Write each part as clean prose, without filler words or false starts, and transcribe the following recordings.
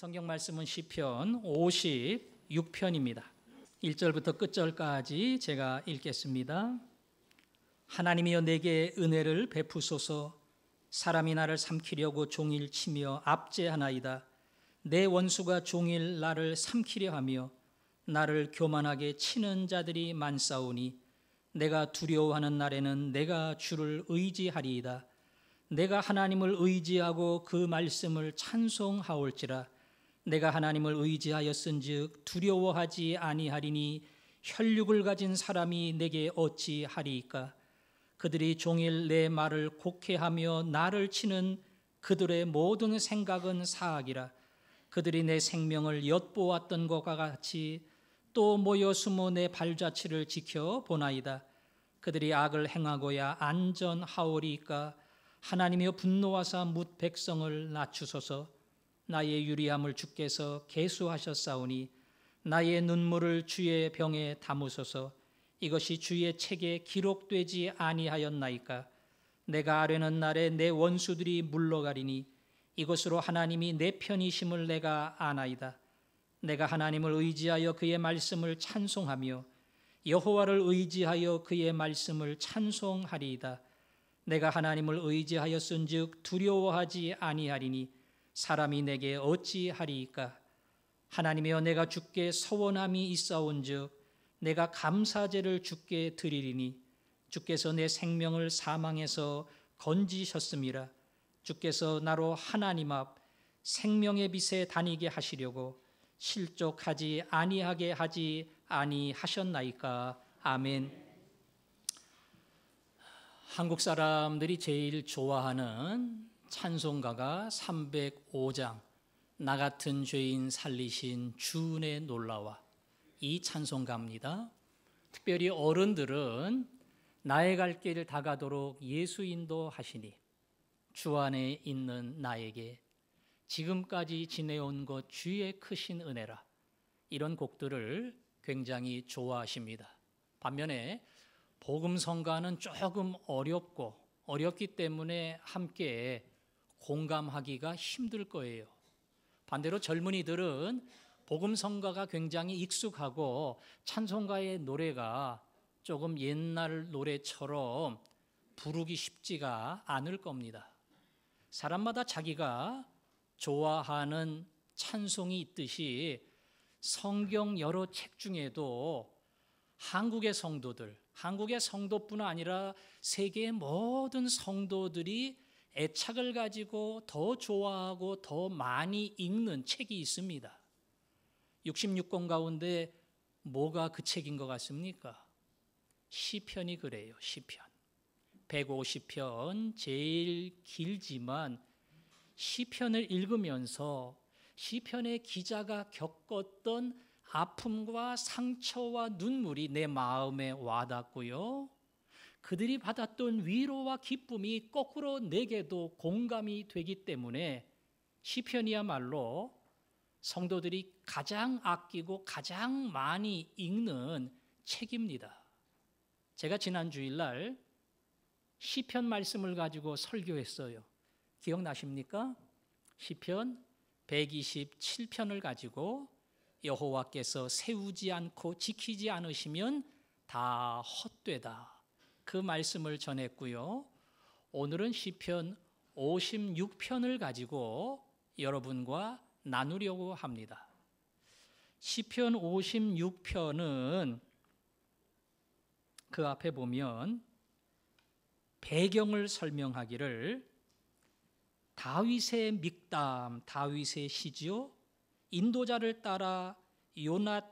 성경 말씀은 시편 56편입니다. 1절부터 끝절까지 제가 읽겠습니다. 하나님이여 내게 은혜를 베푸소서. 사람이 나를 삼키려고 종일 치며 압제하나이다. 내 원수가 종일 나를 삼키려 하며 나를 교만하게 치는 자들이 많사오니 내가 두려워하는 날에는 내가 주를 의지하리이다. 내가 하나님을 의지하고 그 말씀을 찬송하올지라. 내가 하나님을 의지하였은즉 두려워하지 아니하리니 혈육을 가진 사람이 내게 어찌하리이까. 그들이 종일 내 말을 곡해하며 나를 치는 그들의 모든 생각은 사악이라. 그들이 내 생명을 엿보았던 것과 같이 또 모여 숨어 내 발자취를 지켜보나이다. 그들이 악을 행하고야 안전하오리이까. 하나님이여 분노하사 뭇 백성을 낮추소서. 나의 유리함을 주께서 계수하셨사오니 나의 눈물을 주의 병에 담으소서. 이것이 주의 책에 기록되지 아니하였나이까. 내가 아뢰는 날에 내 원수들이 물러가리니 이것으로 하나님이 내 편이심을 내가 아나이다. 내가 하나님을 의지하여 그의 말씀을 찬송하며 여호와를 의지하여 그의 말씀을 찬송하리이다. 내가 하나님을 의지하였은즉 두려워하지 아니하리니 사람이 내게 어찌하리이까. 하나님이여 내가 주께 서원함이 있사온즉 내가 감사제를 주께 드리리니 주께서 내 생명을 사망에서 건지셨음이라. 주께서 나로 하나님 앞 생명의 빛에 다니게 하시려고 실족하지 아니하게 하지 아니하셨나이까. 아멘. 한국 사람들이 제일 좋아하는 찬송가가 305장 나 같은 죄인 살리신 주 은혜 놀라와, 이 찬송가입니다. 특별히 어른들은 나의 갈 길을 다가도록 예수 인도하시니 주 안에 있는 나에게 지금까지 지내온 것 주의 크신 은혜라, 이런 곡들을 굉장히 좋아하십니다. 반면에 복음성가는 조금 어렵기 때문에 함께 공감하기가 힘들 거예요. 반대로 젊은이들은 복음성가가 굉장히 익숙하고 찬송가의 노래가 조금 옛날 노래처럼 부르기 쉽지가 않을 겁니다. 사람마다 자기가 좋아하는 찬송이 있듯이 성경 여러 책 중에도 한국의 성도뿐 아니라 세계의 모든 성도들이 애착을 가지고 더 좋아하고 더 많이 읽는 책이 있습니다. 66권 가운데 뭐가 그 책인 것 같습니까? 시편이 그래요. 시편 150편 제일 길지만 시편을 읽으면서 시편의 기자가 겪었던 아픔과 상처와 눈물이 내 마음에 와닿고요. 그들이 받았던 위로와 기쁨이 거꾸로 내게도 공감이 되기 때문에 시편이야말로 성도들이 가장 아끼고 가장 많이 읽는 책입니다. 제가 지난 주일날 시편 말씀을 가지고 설교했어요. 기억나십니까? 시편 127편을 가지고 여호와께서 세우지 않고 지키지 않으시면 다 헛되다, 그 말씀을 전했고요. 오늘은 시편 56편을 가지고 여러분과 나누려고 합니다. 시편 56편은 그 앞에 보면 배경을 설명하기를 다윗의 믹담, 다윗의 시지요, 인도자를 따라 요낫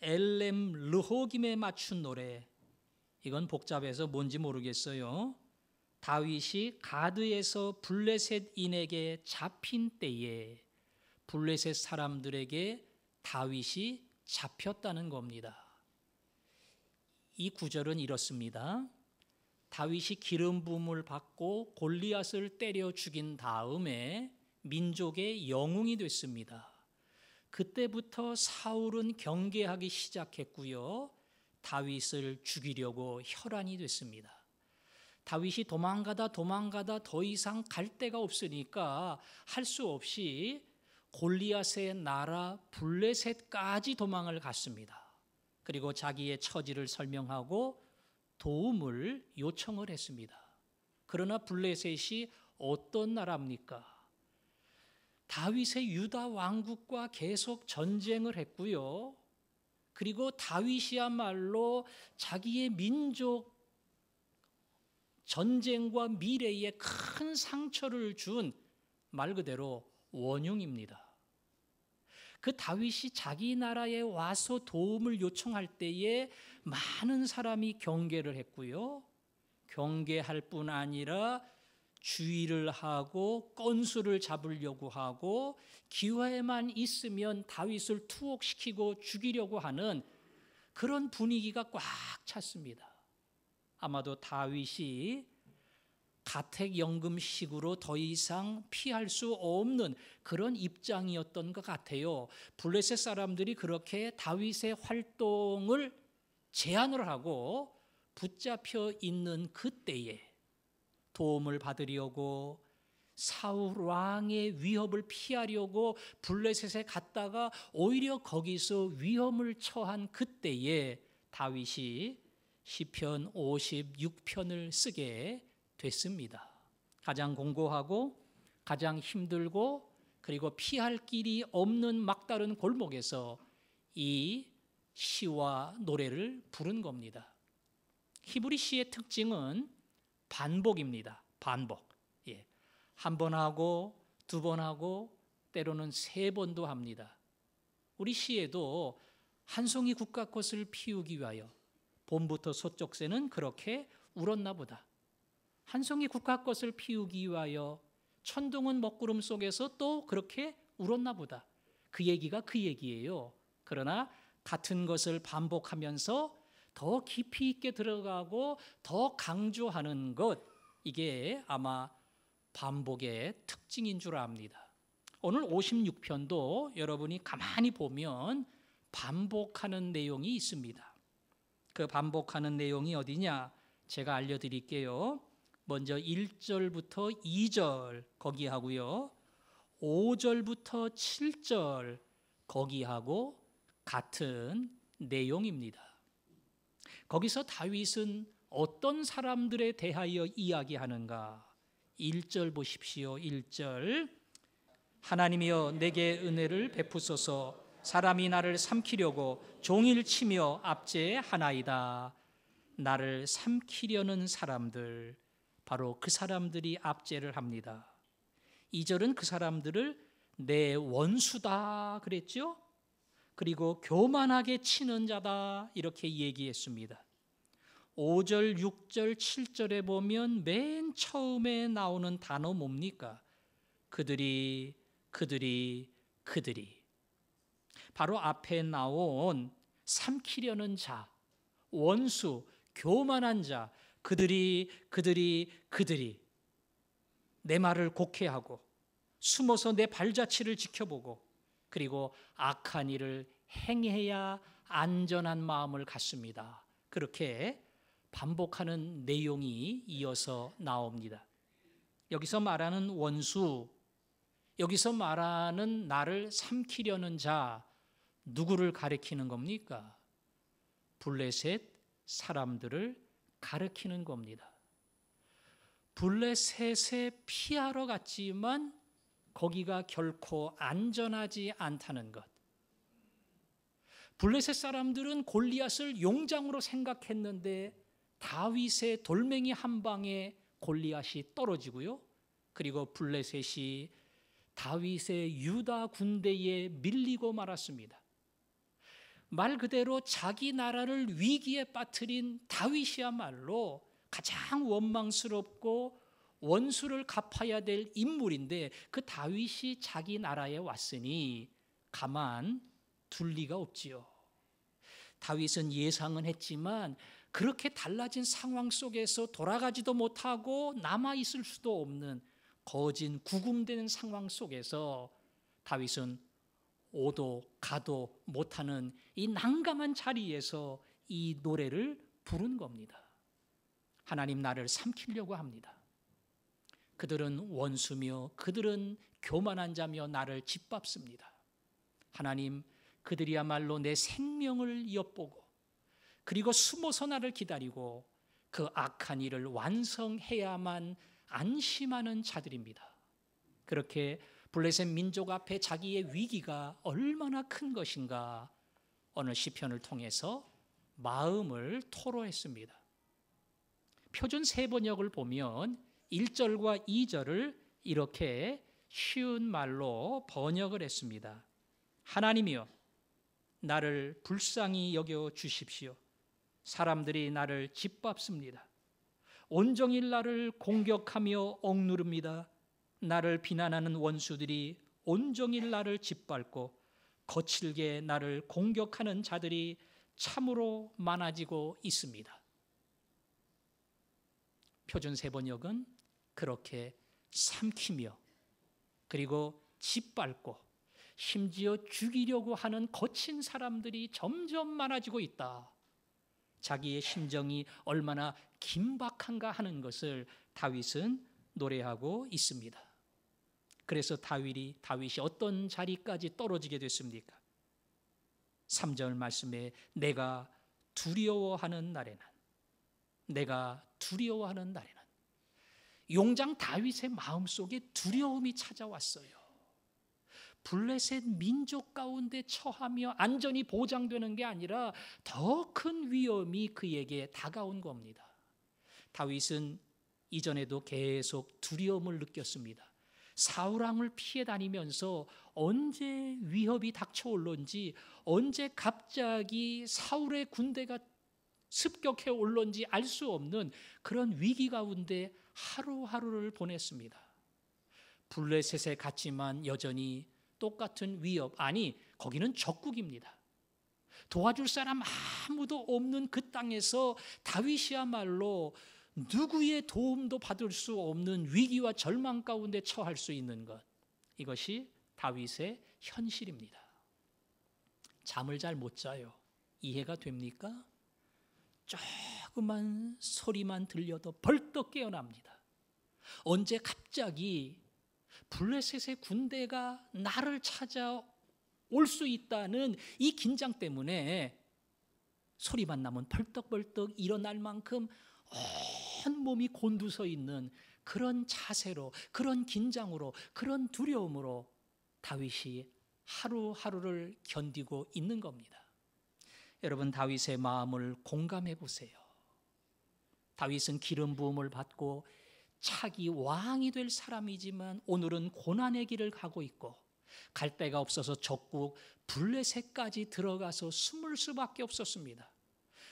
엘렘 르호김에 맞춘 노래, 이건 복잡해서 뭔지 모르겠어요. 다윗이 가드에서 블레셋인에게 잡힌 때에 블레셋 사람들에게 다윗이 잡혔다는 겁니다. 이 구절은 이렇습니다. 다윗이 기름 부음을 받고 골리앗을 때려 죽인 다음에 민족의 영웅이 됐습니다. 그때부터 사울은 경계하기 시작했고요. 다윗을 죽이려고 혈안이 됐습니다. 다윗이 도망가다 더 이상 갈 데가 없으니까 할 수 없이 골리앗의 나라 블레셋까지 도망을 갔습니다. 그리고 자기의 처지를 설명하고 도움을 요청을 했습니다. 그러나 블레셋이 어떤 나라입니까? 다윗의 유다 왕국과 계속 전쟁을 했고요. 그리고 다윗이야말로 자기의 민족 전쟁과 미래에 큰 상처를 준 말 그대로 원흉입니다. 그 다윗이 자기 나라에 와서 도움을 요청할 때에 많은 사람이 경계를 했고요. 경계할 뿐 아니라 주의를 하고 건수를 잡으려고 하고 기회만 있으면 다윗을 투옥시키고 죽이려고 하는 그런 분위기가 꽉 찼습니다. 아마도 다윗이 가택연금식으로 더 이상 피할 수 없는 그런 입장이었던 것 같아요. 블레셋 사람들이 그렇게 다윗의 활동을 제한을 하고 붙잡혀 있는 그때에 도움을 받으려고 사울 왕의 위협을 피하려고 블레셋에 갔다가 오히려 거기서 위험을 처한 그때에 다윗이 시편 56편을 쓰게 됐습니다. 가장 공고하고 가장 힘들고 그리고 피할 길이 없는 막다른 골목에서 이 시와 노래를 부른 겁니다. 히브리 시의 특징은 반복입니다. 반복. 한 번 하고 두 번 하고 때로는 세 번도 합니다. 우리 시에도 한 송이 국화꽃을 피우기 위하여 봄부터 소쩍새는 그렇게 울었나 보다. 한 송이 국화꽃을 피우기 위하여 천둥은 먹구름 속에서 또 그렇게 울었나 보다. 그 얘기가 그 얘기예요. 그러나 같은 것을 반복하면서 더 깊이 있게 들어가고 더 강조하는 것, 이게 아마 반복의 특징인 줄 압니다. 오늘 56편도 여러분이 가만히 보면 반복하는 내용이 있습니다. 그 반복하는 내용이 어디냐? 제가 알려드릴게요. 먼저 1절부터 2절 거기 하고요. 5절부터 7절 거기 하고 같은 내용입니다. 거기서 다윗은 어떤 사람들에 대하여 이야기하는가? 1절 보십시오. 1절 하나님이여 내게 은혜를 베푸소서. 사람이 나를 삼키려고 종일 치며 압제하나이다. 나를 삼키려는 사람들, 바로 그 사람들이 압제를 합니다. 2절은 그 사람들을 내 원수다 그랬죠? 그리고 교만하게 치는 자다 이렇게 얘기했습니다. 5절, 6절, 7절에 보면 맨 처음에 나오는 단어 뭡니까? 그들이 바로 앞에 나온 삼키려는 자, 원수, 교만한 자, 그들이 내 말을 곡해하고 숨어서 내 발자취를 지켜보고 그리고 악한 일을 행해야 안전한 마음을 갖습니다. 그렇게 반복하는 내용이 이어서 나옵니다. 여기서 말하는 원수, 여기서 말하는 나를 삼키려는 자, 누구를 가리키는 겁니까? 블레셋 사람들을 가리키는 겁니다. 블레셋에 피하러 갔지만 거기가 결코 안전하지 않다는 것. 블레셋 사람들은 골리앗을 용장으로 생각했는데 다윗의 돌멩이 한 방에 골리앗이 떨어지고요. 그리고 블레셋이 다윗의 유다 군대에 밀리고 말았습니다. 말 그대로 자기 나라를 위기에 빠뜨린 다윗이야말로 가장 원망스럽고 원수를 갚아야 될 인물인데 그 다윗이 자기 나라에 왔으니 가만 둘 리가 없지요. 다윗은 예상은 했지만 그렇게 달라진 상황 속에서 돌아가지도 못하고 남아있을 수도 없는 거진 구금되는 상황 속에서 다윗은 오도 가도 못하는 이 난감한 자리에서 이 노래를 부른 겁니다. 하나님 나를 삼키려고 합니다. 그들은 원수며 그들은 교만한 자며 나를 짓밟습니다. 하나님, 그들이야말로 내 생명을 엿보고 그리고 숨어서 나를 기다리고 그 악한 일을 완성해야만 안심하는 자들입니다. 그렇게 블레셋 민족 앞에 자기의 위기가 얼마나 큰 것인가 오늘 시편을 통해서 마음을 토로했습니다. 표준 세번역을 보면 1절과 2절을 이렇게 쉬운 말로 번역을 했습니다. 하나님이여, 나를 불쌍히 여겨 주십시오. 사람들이 나를 짓밟습니다. 온종일 나를 공격하며 억누릅니다. 나를 비난하는 원수들이 온종일 나를 짓밟고 거칠게 나를 공격하는 자들이 참으로 많아지고 있습니다. 표준 세번역은 그렇게 삼키며 그리고 짓밟고 심지어 죽이려고 하는 거친 사람들이 점점 많아지고 있다. 자기의 심정이 얼마나 긴박한가 하는 것을 다윗은 노래하고 있습니다. 그래서 다윗이 어떤 자리까지 떨어지게 됐습니까? 3절 말씀에 내가 두려워하는 날에는, 내가 두려워하는 날에는, 용장 다윗의 마음속에 두려움이 찾아왔어요. 블레셋 민족 가운데 처하며 안전이 보장되는 게 아니라 더 큰 위험이 그에게 다가온 겁니다. 다윗은 이전에도 계속 두려움을 느꼈습니다. 사울왕을 피해 다니면서 언제 위협이 닥쳐올런지, 언제 갑자기 사울의 군대가 습격해 올런지 알 수 없는 그런 위기 가운데 하루하루를 보냈습니다. 블레셋에 갔지만 여전히 똑같은 위협, 아니 거기는 적국입니다. 도와줄 사람 아무도 없는 그 땅에서 다윗이야말로 누구의 도움도 받을 수 없는 위기와 절망 가운데 처할 수 있는 것, 이것이 다윗의 현실입니다. 잠을 잘 못 자요. 이해가 됩니까? 조그만 소리만 들려도 벌떡 깨어납니다. 언제 갑자기 블레셋의 군대가 나를 찾아올 수 있다는 이 긴장 때문에 소리만 나면 벌떡벌떡 일어날 만큼 온몸이 곤두서 있는 그런 자세로, 그런 긴장으로, 그런 두려움으로 다윗이 하루하루를 견디고 있는 겁니다. 여러분, 다윗의 마음을 공감해 보세요. 다윗은 기름 부음을 받고 차기 왕이 될 사람이지만 오늘은 고난의 길을 가고 있고 갈 데가 없어서 적국 블레셋까지 들어가서 숨을 수밖에 없었습니다.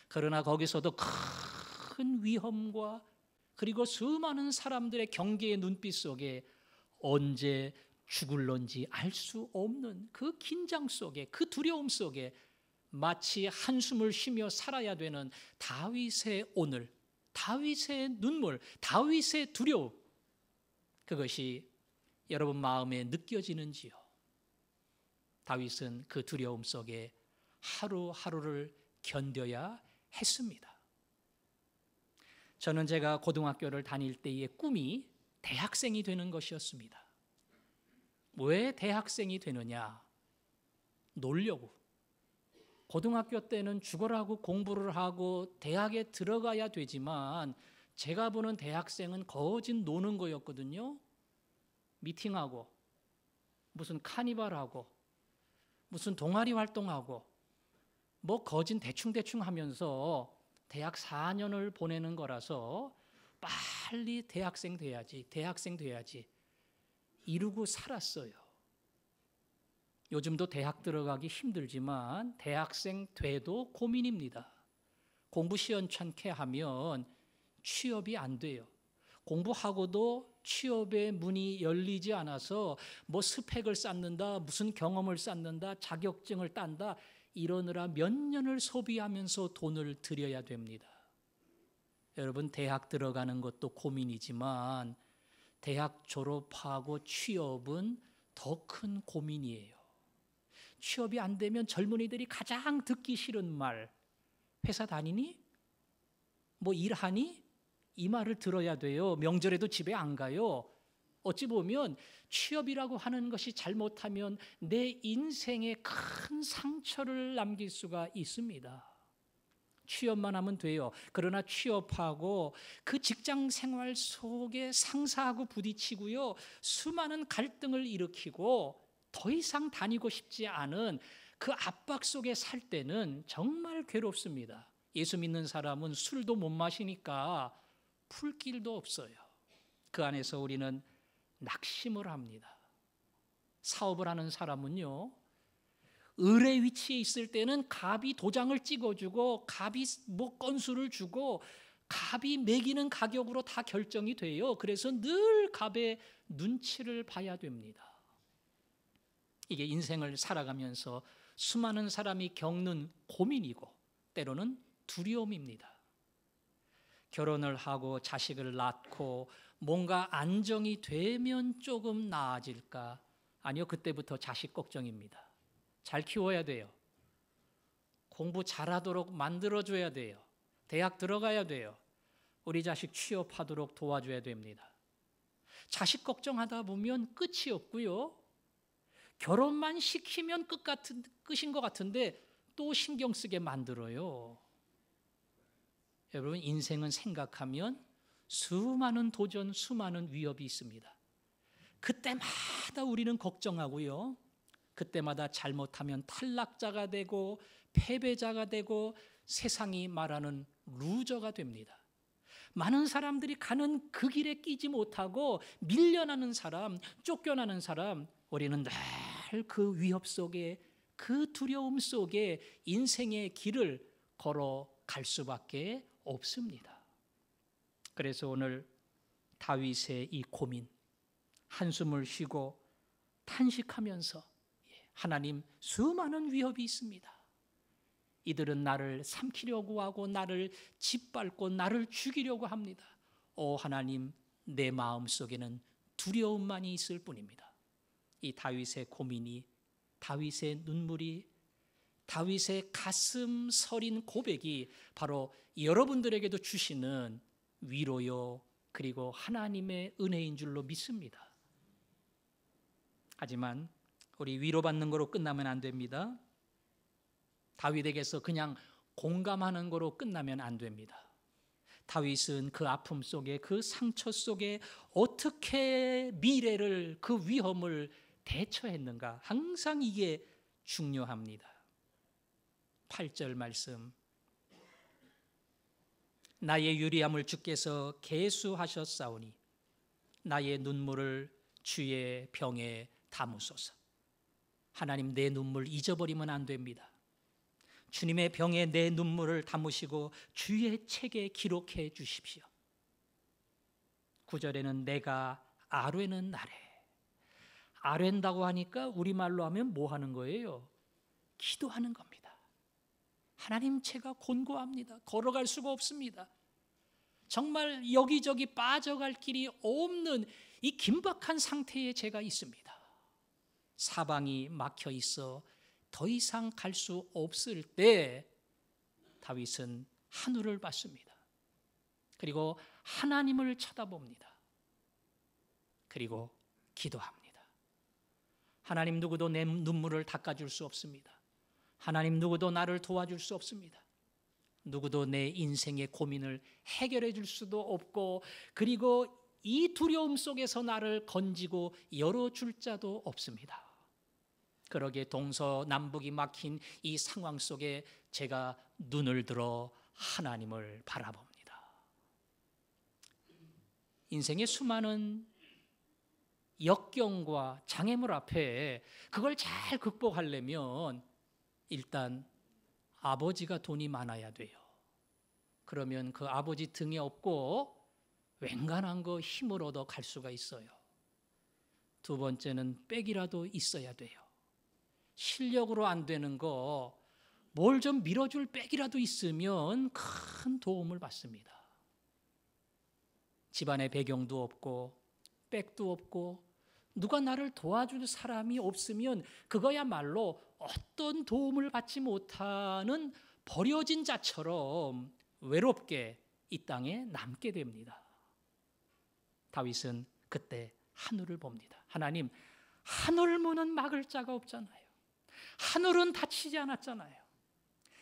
그러나 거기서도 큰 위험과 그리고 수많은 사람들의 경계의 눈빛 속에 언제 죽을런지 알 수 없는 그 긴장 속에, 그 두려움 속에 마치 한숨을 쉬며 살아야 되는 다윗의 오늘, 다윗의 눈물, 다윗의 두려움, 그것이 여러분 마음에 느껴지는지요? 다윗은 그 두려움 속에 하루하루를 견뎌야 했습니다. 저는 제가 고등학교를 다닐 때의 꿈이 대학생이 되는 것이었습니다. 왜 대학생이 되느냐? 놀려고. 고등학교 때는 죽어라고 공부를 하고 대학에 들어가야 되지만 제가 보는 대학생은 거진 노는 거였거든요. 미팅하고 무슨 카니발하고 무슨 동아리 활동하고 뭐 거진 대충대충 하면서 대학 4년을 보내는 거라서 빨리 대학생 돼야지 이루고 살았어요. 요즘도 대학 들어가기 힘들지만 대학생 돼도 고민입니다. 공부 시원찮게 하면 취업이 안 돼요. 공부하고도 취업의 문이 열리지 않아서 뭐 스펙을 쌓는다, 무슨 경험을 쌓는다, 자격증을 딴다, 이러느라 몇 년을 소비하면서 돈을 들여야 됩니다. 여러분, 대학 들어가는 것도 고민이지만 대학 졸업하고 취업은 더 큰 고민이에요. 취업이 안 되면 젊은이들이 가장 듣기 싫은 말, 회사 다니니? 뭐 일하니? 이 말을 들어야 돼요. 명절에도 집에 안 가요. 어찌 보면 취업이라고 하는 것이 잘못하면 내 인생에 큰 상처를 남길 수가 있습니다. 취업만 하면 돼요. 그러나 취업하고 그 직장 생활 속에 상사하고 부딪히고요. 수많은 갈등을 일으키고 더 이상 다니고 싶지 않은 그 압박 속에 살 때는 정말 괴롭습니다. 예수 믿는 사람은 술도 못 마시니까 풀 길도 없어요. 그 안에서 우리는 낙심을 합니다. 사업을 하는 사람은요, 을의 위치에 있을 때는 갑이 도장을 찍어주고 갑이 뭐 건수를 주고 갑이 매기는 가격으로 다 결정이 돼요. 그래서 늘 갑의 눈치를 봐야 됩니다. 이게 인생을 살아가면서 수많은 사람이 겪는 고민이고 때로는 두려움입니다. 결혼을 하고 자식을 낳고 뭔가 안정이 되면 조금 나아질까? 아니요, 그때부터 자식 걱정입니다. 잘 키워야 돼요. 공부 잘하도록 만들어줘야 돼요. 대학 들어가야 돼요. 우리 자식 취업하도록 도와줘야 됩니다. 자식 걱정하다 보면 끝이 없고요. 결혼만 시키면 끝인 것 같은데 또 신경 쓰게 만들어요. 여러분, 인생은 생각하면 수많은 도전, 수많은 위협이 있습니다. 그때마다 우리는 걱정하고요. 그때마다 잘못하면 탈락자가 되고 패배자가 되고 세상이 말하는 루저가 됩니다. 많은 사람들이 가는 그 길에 끼지 못하고 밀려나는 사람, 쫓겨나는 사람, 우리는 늘 그 위협 속에, 그 두려움 속에 인생의 길을 걸어갈 수밖에 없습니다. 그래서 오늘 다윗의 이 고민, 한숨을 쉬고 탄식하면서, 하나님, 수많은 위협이 있습니다. 이들은 나를 삼키려고 하고 나를 짓밟고 나를 죽이려고 합니다. 오 하나님, 내 마음속에는 두려움만이 있을 뿐입니다. 이 다윗의 고민이, 다윗의 눈물이, 다윗의 가슴 서린 고백이 바로 여러분들에게도 주시는 위로요, 그리고 하나님의 은혜인 줄로 믿습니다. 하지만 우리 위로받는 거로 끝나면 안 됩니다. 다윗에게서 그냥 공감하는 거로 끝나면 안 됩니다. 다윗은 그 아픔 속에, 그 상처 속에 어떻게 미래를, 그 위험을 대처했는가, 항상 이게 중요합니다. 8절 말씀, 나의 유리함을 주께서 계수하셨사오니 나의 눈물을 주의 병에 담으소서. 하나님, 내 눈물 잊어버리면 안 됩니다. 주님의 병에 내 눈물을 담으시고 주의 책에 기록해 주십시오. 9절에는 내가 아뢰는 날에, 아뢰다고 하니까 우리말로 하면 뭐 하는 거예요? 기도하는 겁니다. 하나님, 제가 곤고합니다. 걸어갈 수가 없습니다. 정말 여기저기 빠져갈 길이 없는 이 긴박한 상태에 제가 있습니다. 사방이 막혀 있어 더 이상 갈 수 없을 때 다윗은 하늘을 봤습니다. 그리고 하나님을 쳐다봅니다. 그리고 기도합니다. 하나님, 누구도 내 눈물을 닦아줄 수 없습니다. 하나님, 누구도 나를 도와줄 수 없습니다. 누구도 내 인생의 고민을 해결해 줄 수도 없고, 그리고 이 두려움 속에서 나를 건지고 열어줄 자도 없습니다. 그러기에 동서남북이 막힌 이 상황 속에 제가 눈을 들어 하나님을 바라봅니다. 인생의 수많은 역경과 장애물 앞에 그걸 잘 극복하려면 일단 아버지가 돈이 많아야 돼요. 그러면 그 아버지 등에 업고 웬간한 거 힘을 얻어 갈 수가 있어요. 두 번째는 백이라도 있어야 돼요. 실력으로 안 되는 거 뭘 좀 밀어줄 백이라도 있으면 큰 도움을 받습니다. 집안의 배경도 없고 백도 없고 누가 나를 도와줄 사람이 없으면 그거야말로 어떤 도움을 받지 못하는 버려진 자처럼 외롭게 이 땅에 남게 됩니다. 다윗은 그때 하늘을 봅니다. 하나님, 하늘 문은 막을 자가 없잖아요. 하늘은 닫히지 않았잖아요.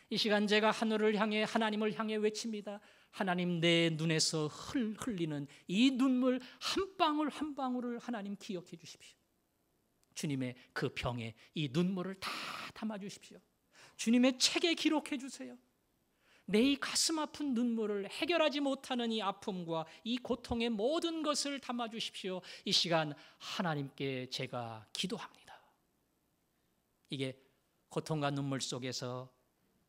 이 시간 제가 하나님을 향해 외칩니다. 하나님, 내 눈에서 흘리는 이 눈물 한 방울 한 방울을 하나님 기억해 주십시오. 주님의 그 병에 이 눈물을 다 담아 주십시오. 주님의 책에 기록해 주세요. 내 이 가슴 아픈 눈물을 해결하지 못하는 이 아픔과 이 고통의 모든 것을 담아 주십시오. 이 시간 하나님께 제가 기도합니다. 이게 고통과 눈물 속에서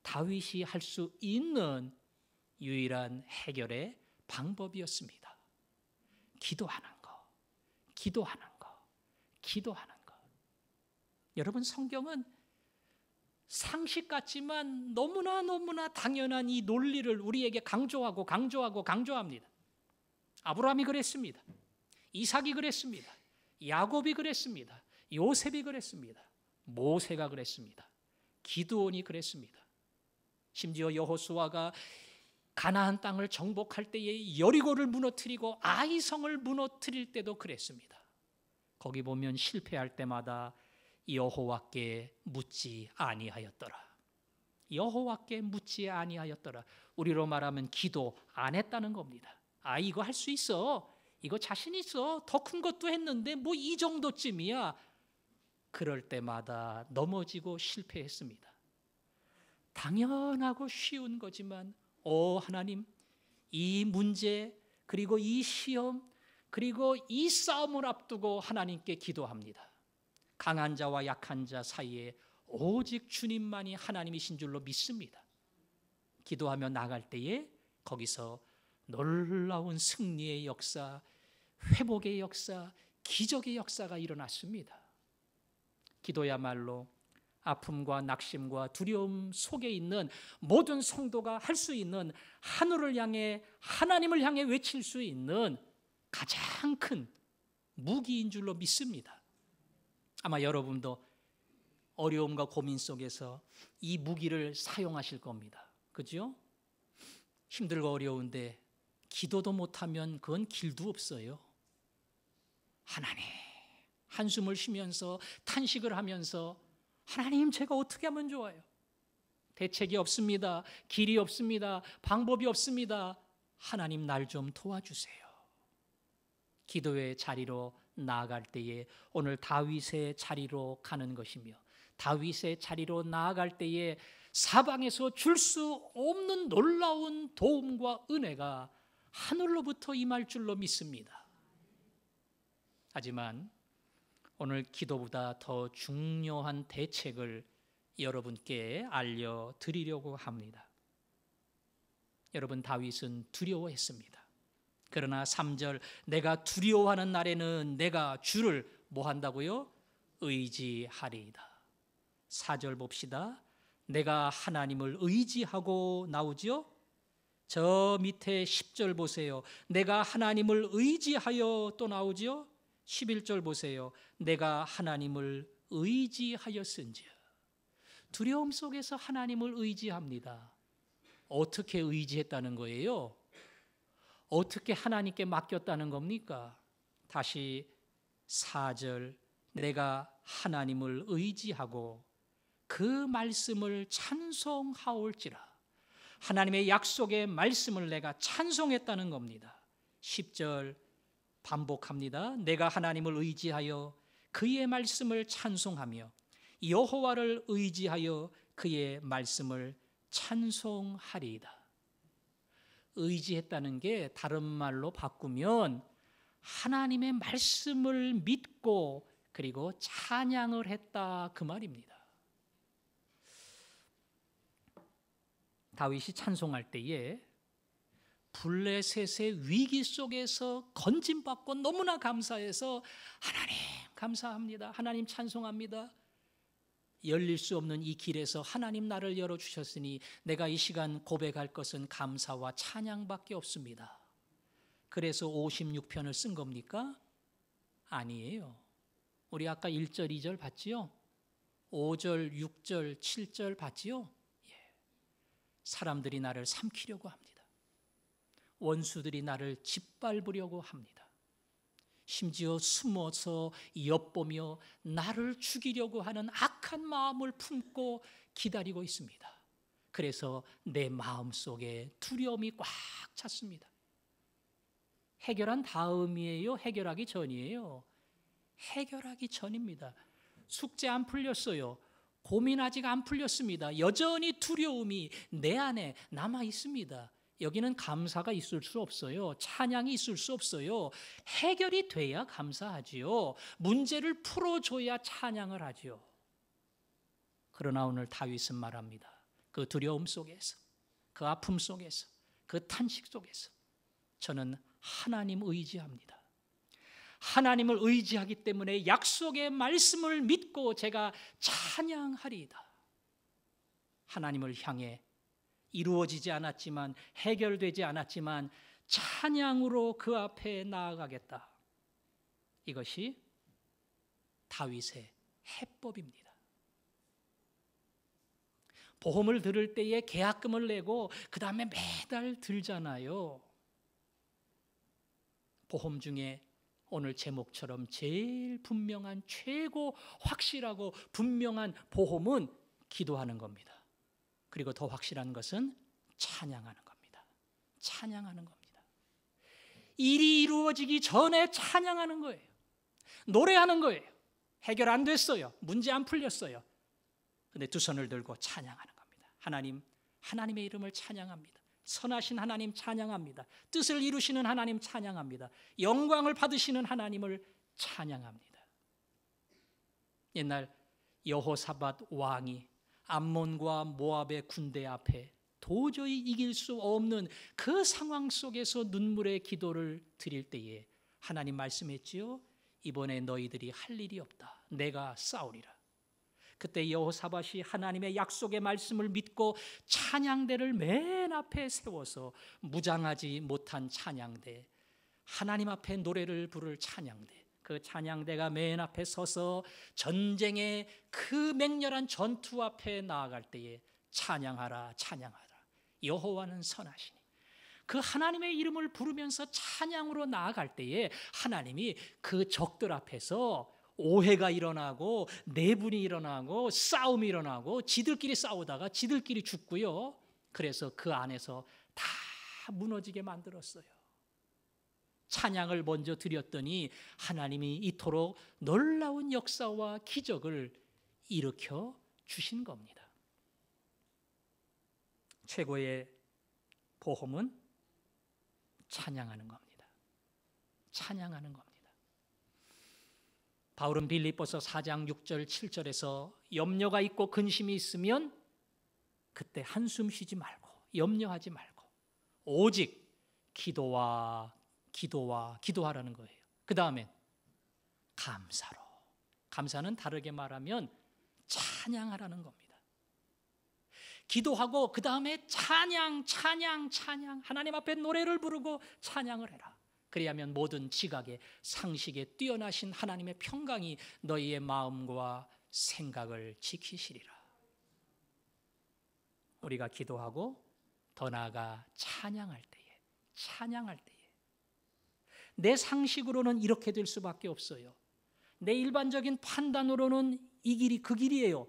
다윗이 할 수 있는 유일한 해결의 방법이었습니다. 기도하는 거, 기도하는 거, 기도하는 거. 여러분, 성경은 상식 같지만 너무나 당연한 이 논리를 우리에게 강조합니다. 아브라함이 그랬습니다. 이삭이 그랬습니다. 야곱이 그랬습니다. 요셉이 그랬습니다. 모세가 그랬습니다. 기드온이 그랬습니다. 심지어 여호수아가 가나안 땅을 정복할 때에 여리고를 무너뜨리고 아이성을 무너뜨릴 때도 그랬습니다. 거기 보면 실패할 때마다 여호와께 묻지 아니하였더라. 여호와께 묻지 아니하였더라. 우리로 말하면 기도 안 했다는 겁니다. 아, 이거 할 수 있어. 이거 자신 있어. 더 큰 것도 했는데 뭐 이 정도쯤이야. 그럴 때마다 넘어지고 실패했습니다. 당연하고 쉬운 거지만 하나님, 이 문제 그리고 이 시험 그리고 이 싸움을 앞두고 하나님께 기도합니다. 강한 자와 약한 자 사이에 오직 주님만이 하나님이신 줄로 믿습니다. 기도하며 나갈 때에 거기서 놀라운 승리의 역사, 회복의 역사, 기적의 역사가 일어났습니다. 기도야말로 아픔과 낙심과 두려움 속에 있는 모든 성도가 할 수 있는 하늘을 향해, 하나님을 향해 외칠 수 있는 가장 큰 무기인 줄로 믿습니다. 아마 여러분도 어려움과 고민 속에서 이 무기를 사용하실 겁니다. 그죠? 힘들고 어려운데 기도도 못하면 그건 길도 없어요. 하나님, 한숨을 쉬면서 탄식을 하면서 하나님, 제가 어떻게 하면 좋아요? 대책이 없습니다. 길이 없습니다. 방법이 없습니다. 하나님, 날 좀 도와주세요. 기도의 자리로 나아갈 때에 오늘 다윗의 자리로 가는 것이며, 다윗의 자리로 나아갈 때에 사방에서 줄 수 없는 놀라운 도움과 은혜가 하늘로부터 임할 줄로 믿습니다. 하지만 오늘 기도보다 더 중요한 대책을 여러분께 알려드리려고 합니다. 여러분, 다윗은 두려워했습니다. 그러나 3절, 내가 두려워하는 날에는 내가 주를 뭐 한다고요? 의지하리이다. 4절 봅시다. 내가 하나님을 의지하고 나오죠? 저 밑에 10절 보세요. 내가 하나님을 의지하여 또 나오죠? 11절 보세요. 내가 하나님을 의지하였은즉. 두려움 속에서 하나님을 의지합니다. 어떻게 의지했다는 거예요? 어떻게 하나님께 맡겼다는 겁니까? 다시 4절, 내가 하나님을 의지하고 그 말씀을 찬송하올지라. 하나님의 약속의 말씀을 내가 찬송했다는 겁니다. 10절 반복합니다. 내가 하나님을 의지하여 그의 말씀을 찬송하며 여호와를 의지하여 그의 말씀을 찬송하리이다. 의지했다는 게 다른 말로 바꾸면 하나님의 말씀을 믿고 그리고 찬양을 했다, 그 말입니다. 다윗이 찬송할 때에 블레셋의 위기 속에서 건짐받고 너무나 감사해서 하나님 감사합니다, 하나님 찬송합니다. 열릴 수 없는 이 길에서 하나님 나를 열어주셨으니 내가 이 시간 고백할 것은 감사와 찬양밖에 없습니다. 그래서 56편을 쓴 겁니까? 아니에요. 우리 아까 1절, 2절 봤지요? 5절, 6절, 7절 봤지요? 사람들이 나를 삼키려고 합니다. 원수들이 나를 짓밟으려고 합니다. 심지어 숨어서 엿보며 나를 죽이려고 하는 악한 마음을 품고 기다리고 있습니다. 그래서 내 마음속에 두려움이 꽉 찼습니다. 해결한 다음이에요? 해결하기 전이에요? 해결하기 전입니다. 숙제 안 풀렸어요. 고민 아직 안 풀렸습니다. 여전히 두려움이 내 안에 남아 있습니다. 여기는 감사가 있을 수 없어요. 찬양이 있을 수 없어요. 해결이 돼야 감사하지요. 문제를 풀어줘야 찬양을 하지요. 그러나 오늘 다윗은 말합니다. 그 두려움 속에서, 그 아픔 속에서, 그 탄식 속에서 저는 하나님 의지합니다. 하나님을 의지하기 때문에 약속의 말씀을 믿고 제가 찬양하리이다. 하나님을 향해 이루어지지 않았지만, 해결되지 않았지만 찬양으로 그 앞에 나아가겠다. 이것이 다윗의 해법입니다. 보험을 들을 때에 계약금을 내고 그 다음에 매달 들잖아요. 보험 중에 오늘 제목처럼 제일 분명한, 최고 확실하고 분명한 보험은 기도하는 겁니다. 그리고 더 확실한 것은 찬양하는 겁니다. 찬양하는 겁니다. 일이 이루어지기 전에 찬양하는 거예요. 노래하는 거예요. 해결 안 됐어요. 문제 안 풀렸어요. 근데 두 손을 들고 찬양하는 겁니다. 하나님, 하나님의 이름을 찬양합니다. 선하신 하나님 찬양합니다. 뜻을 이루시는 하나님 찬양합니다. 영광을 받으시는 하나님을 찬양합니다. 옛날 여호사밧 왕이 암몬과 모압의 군대 앞에 도저히 이길 수 없는 그 상황 속에서 눈물의 기도를 드릴 때에 하나님 말씀했지요. 이번에 너희들이 할 일이 없다. 내가 싸우리라. 그때 여호사밧이 하나님의 약속의 말씀을 믿고 찬양대를 맨 앞에 세워서 무장하지 못한 찬양대, 하나님 앞에 노래를 부를 찬양대, 그 찬양대가 맨 앞에 서서 전쟁의 그 맹렬한 전투 앞에 나아갈 때에 찬양하라, 찬양하라. 여호와는 선하시니. 그 하나님의 이름을 부르면서 찬양으로 나아갈 때에 하나님이 그 적들 앞에서 오해가 일어나고 내분이 일어나고 싸움이 일어나고 지들끼리 싸우다가 지들끼리 죽고요. 그래서 그 안에서 다 무너지게 만들었어요. 찬양을 먼저 드렸더니 하나님이 이토록 놀라운 역사와 기적을 일으켜 주신 겁니다. 최고의 보험은 찬양하는 겁니다. 찬양하는 겁니다. 바울은 빌립보서 4장 6절 7절에서 염려가 있고 근심이 있으면 그때 한숨 쉬지 말고 염려하지 말고 오직 기도하라는 거예요. 그 다음엔 감사로. 감사는 다르게 말하면 찬양하라는 겁니다. 기도하고 그 다음에 찬양 하나님 앞에 노래를 부르고 찬양을 해라. 그리하면 모든 지각에 상식에 뛰어나신 하나님의 평강이 너희의 마음과 생각을 지키시리라. 우리가 기도하고 더 나아가 찬양할 때에 내 상식으로는 이렇게 될 수밖에 없어요. 내 일반적인 판단으로는 이 길이 그 길이에요.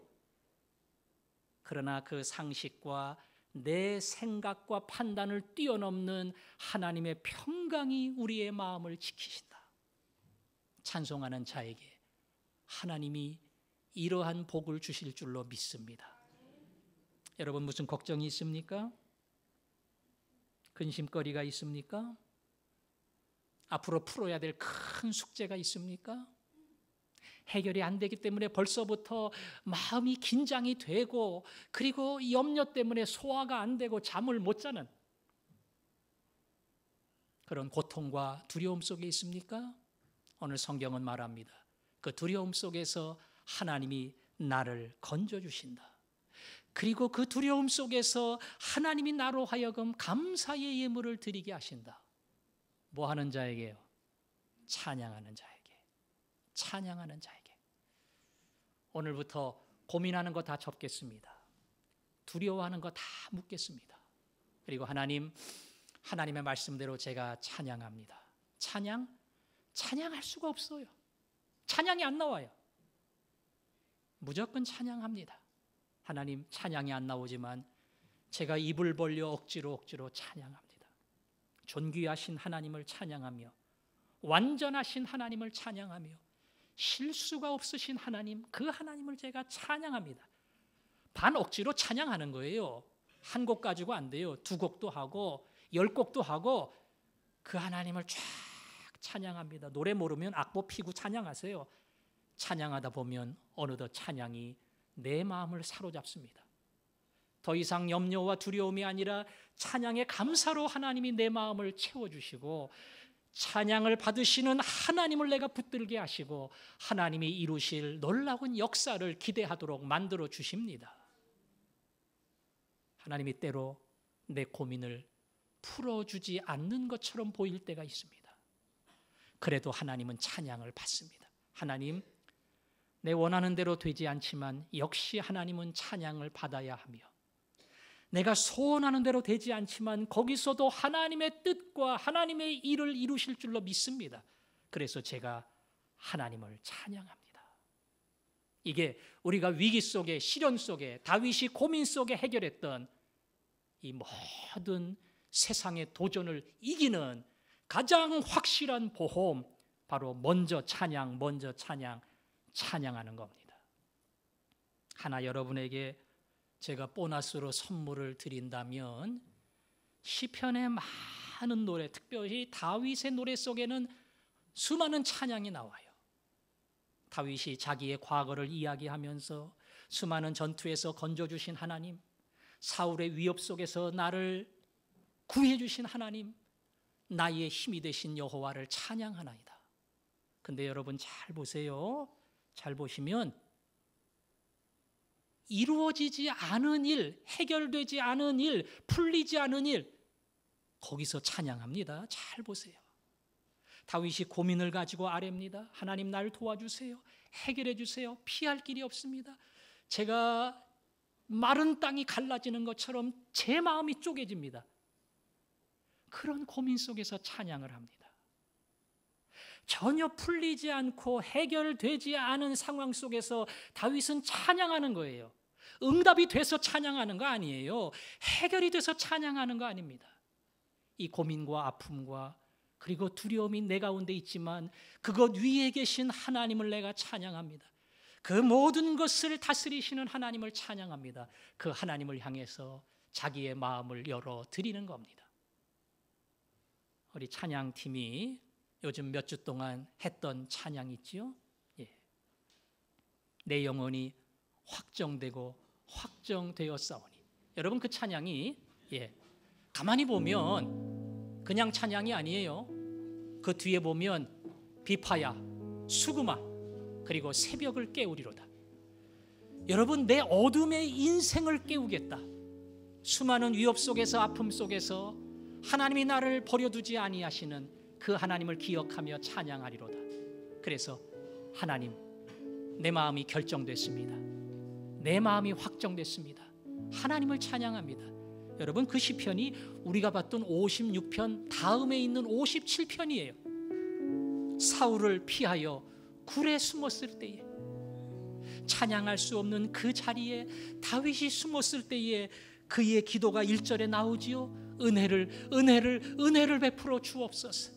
그러나 그 상식과 내 생각과 판단을 뛰어넘는 하나님의 평강이 우리의 마음을 지키신다. 찬송하는 자에게 하나님이 이러한 복을 주실 줄로 믿습니다. 여러분 무슨 걱정이 있습니까? 근심거리가 있습니까? 앞으로 풀어야 될 큰 숙제가 있습니까? 해결이 안 되기 때문에 벌써부터 마음이 긴장이 되고 그리고 염려 때문에 소화가 안 되고 잠을 못 자는 그런 고통과 두려움 속에 있습니까? 오늘 성경은 말합니다. 그 두려움 속에서 하나님이 나를 건져주신다. 그리고 그 두려움 속에서 하나님이 나로 하여금 감사의 예물을 드리게 하신다. 뭐 하는 자에게요? 찬양하는 자에게. 찬양하는 자에게. 오늘부터 고민하는 거 다 접겠습니다. 두려워하는 거 다 묻겠습니다. 그리고 하나님의 말씀대로 제가 찬양합니다. 찬양 찬양할 수가 없어요. 찬양이 안 나와요. 무조건 찬양합니다. 하나님, 찬양이 안 나오지만 제가 입을 벌려 억지로 찬양합니다. 존귀하신 하나님을 찬양하며 완전하신 하나님을 찬양하며 실수가 없으신 하나님, 그 하나님을 제가 찬양합니다. 반 억지로 찬양하는 거예요. 한 곡 가지고 안 돼요. 두 곡도 하고 10곡도 하고 그 하나님을 쫙 찬양합니다. 노래 모르면 악보 피고 찬양하세요. 찬양하다 보면 어느덧 찬양이 내 마음을 사로잡습니다. 더 이상 염려와 두려움이 아니라 찬양의 감사로 하나님이 내 마음을 채워주시고 찬양을 받으시는 하나님을 내가 붙들게 하시고 하나님이 이루실 놀라운 역사를 기대하도록 만들어 주십니다. 하나님이 때로 내 고민을 풀어주지 않는 것처럼 보일 때가 있습니다. 그래도 하나님은 찬양을 받습니다. 하나님, 내 원하는 대로 되지 않지만 역시 하나님은 찬양을 받아야 하며 내가 소원하는 대로 되지 않지만 거기서도 하나님의 뜻과 하나님의 일을 이루실 줄로 믿습니다. 그래서 제가 하나님을 찬양합니다. 이게 우리가 위기 속에, 시련 속에, 다윗이 고민 속에 해결했던 이 모든 세상의 도전을 이기는 가장 확실한 보험, 바로 먼저 찬양하는 겁니다. 하나 여러분에게 제가 보너스로 선물을 드린다면 시편의 많은 노래, 특별히 다윗의 노래 속에는 수많은 찬양이 나와요. 다윗이 자기의 과거를 이야기하면서 수많은 전투에서 건져주신 하나님, 사울의 위협 속에서 나를 구해주신 하나님, 나의 힘이 되신 여호와를 찬양하나이다. 근데 여러분 잘 보세요. 잘 보시면 이루어지지 않은 일, 해결되지 않은 일, 풀리지 않은 일, 거기서 찬양합니다. 잘 보세요. 다윗이 고민을 가지고 아뢰입니다. 하나님, 날 도와주세요. 해결해 주세요. 피할 길이 없습니다. 제가 마른 땅이 갈라지는 것처럼 제 마음이 쪼개집니다. 그런 고민 속에서 찬양을 합니다. 전혀 풀리지 않고 해결되지 않은 상황 속에서 다윗은 찬양하는 거예요. 응답이 돼서 찬양하는 거 아니에요. 해결이 돼서 찬양하는 거 아닙니다. 이 고민과 아픔과 그리고 두려움이 내 가운데 있지만 그것 위에 계신 하나님을 내가 찬양합니다. 그 모든 것을 다스리시는 하나님을 찬양합니다. 그 하나님을 향해서 자기의 마음을 열어드리는 겁니다. 우리 찬양팀이 요즘 몇 주 동안 했던 찬양 있지요? 예. 내 영혼이 확정되었사오니. 여러분 그 찬양이 가만히 보면 그냥 찬양이 아니에요. 그 뒤에 보면 비파야, 수구마, 그리고 새벽을 깨우리로다. 여러분, 내 어둠의 인생을 깨우겠다. 수많은 위협 속에서, 아픔 속에서 하나님이 나를 버려두지 아니하시는 그 하나님을 기억하며 찬양하리로다. 그래서 하나님, 내 마음이 결정됐습니다. 내 마음이 확정됐습니다. 하나님을 찬양합니다. 여러분, 그 시편이 우리가 봤던 56편 다음에 있는 57편이에요. 사울을 피하여 굴에 숨었을 때에, 찬양할 수 없는 그 자리에 다윗이 숨었을 때에 그의 기도가 1절에 나오지요. 은혜를 베풀어 주옵소서.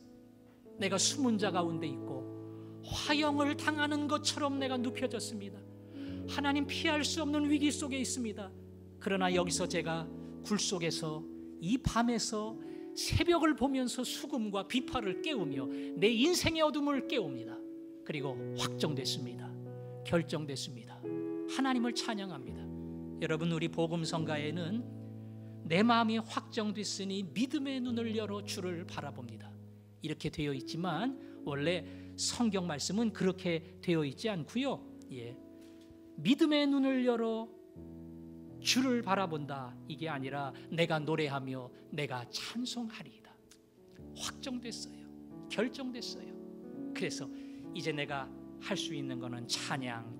내가 숨은 자 가운데 있고 화형을 당하는 것처럼 내가 눕혀졌습니다. 하나님, 피할 수 없는 위기 속에 있습니다. 그러나 여기서 제가 굴 속에서 이 밤에서 새벽을 보면서 수금과 비파를 깨우며 내 인생의 어둠을 깨웁니다. 그리고 확정됐습니다. 결정됐습니다. 하나님을 찬양합니다. 여러분, 우리 복음성가에는 내 마음이 확정됐으니 믿음의 눈을 열어 주를 바라봅니다. 이렇게 되어 있지만 원래 성경 말씀은 그렇게 되어 있지 않고요. 믿음의 눈을 열어 주를 바라본다, 이게 아니라 내가 노래하며 내가 찬송하리이다. 확정됐어요. 결정됐어요. 그래서 이제 내가 할 수 있는 거는 찬양.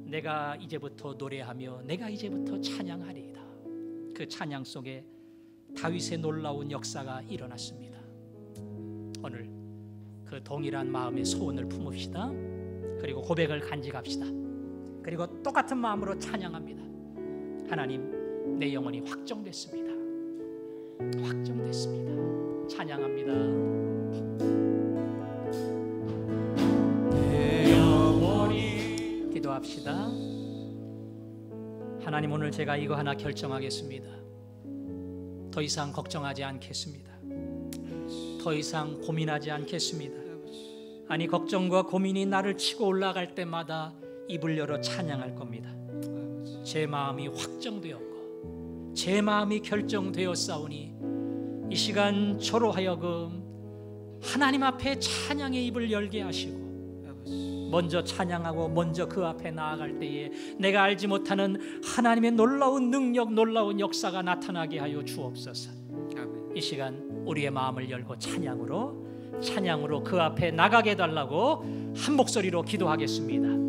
내가 이제부터 노래하며 내가 이제부터 찬양하리이다. 그 찬양 속에 다윗의 놀라운 역사가 일어났습니다. 오늘 그 동일한 마음의 소원을 품읍시다. 그리고 고백을 간직합시다. 그리고 똑같은 마음으로 찬양합니다. 하나님, 내 영혼이 확정됐습니다. 확정됐습니다. 찬양합니다. 내 영혼이. 기도합시다. 하나님, 오늘 제가 이거 하나 결정하겠습니다. 더 이상 걱정하지 않겠습니다. 더 이상 고민하지 않겠습니다. 아니, 걱정과 고민이 나를 치고 올라갈 때마다 입을 열어 찬양할 겁니다. 제 마음이 확정되었고 제 마음이 결정되었사오니 이 시간 저로 하여금 하나님 앞에 찬양의 입을 열게 하시고 먼저 찬양하고 먼저 그 앞에 나아갈 때에 내가 알지 못하는 하나님의 놀라운 능력, 놀라운 역사가 나타나게 하여 주옵소서. 이 시간 우리의 마음을 열고 찬양으로 그 앞에 나가게 해달라고 한 목소리로 기도하겠습니다.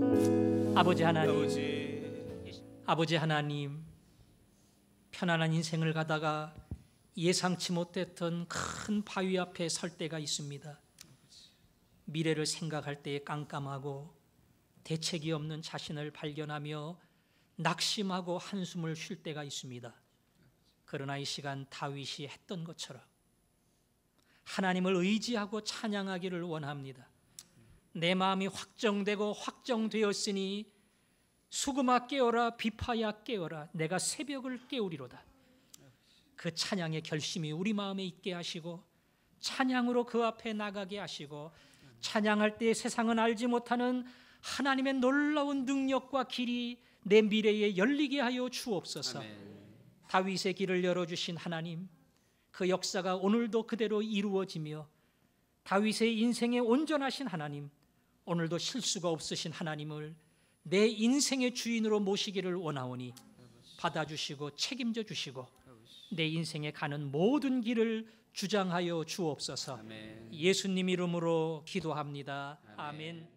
아버지 하나님, 편안한 인생을 가다가 예상치 못했던 큰 바위 앞에 설 때가 있습니다. 미래를 생각할 때에 깜깜하고 대책이 없는 자신을 발견하며 낙심하고 한숨을 쉴 때가 있습니다. 그러나 이 시간 다윗이 했던 것처럼 하나님을 의지하고 찬양하기를 원합니다. 내 마음이 확정되고 확정되었으니 수금아 깨어라, 비파야 깨어라, 내가 새벽을 깨우리로다. 그 찬양의 결심이 우리 마음에 있게 하시고 찬양으로 그 앞에 나가게 하시고 찬양할 때 세상은 알지 못하는 하나님의 놀라운 능력과 길이 내 미래에 열리게 하여 주옵소서. 아멘. 다윗의 길을 열어주신 하나님, 그 역사가 오늘도 그대로 이루어지며 다윗의 인생에 온전하신 하나님, 오늘도 실수가 없으신 하나님을 내 인생의 주인으로 모시기를 원하오니 받아주시고 책임져 주시고 내 인생에 가는 모든 길을 주장하여 주옵소서. 아멘. 예수님 이름으로 기도합니다. 아멘.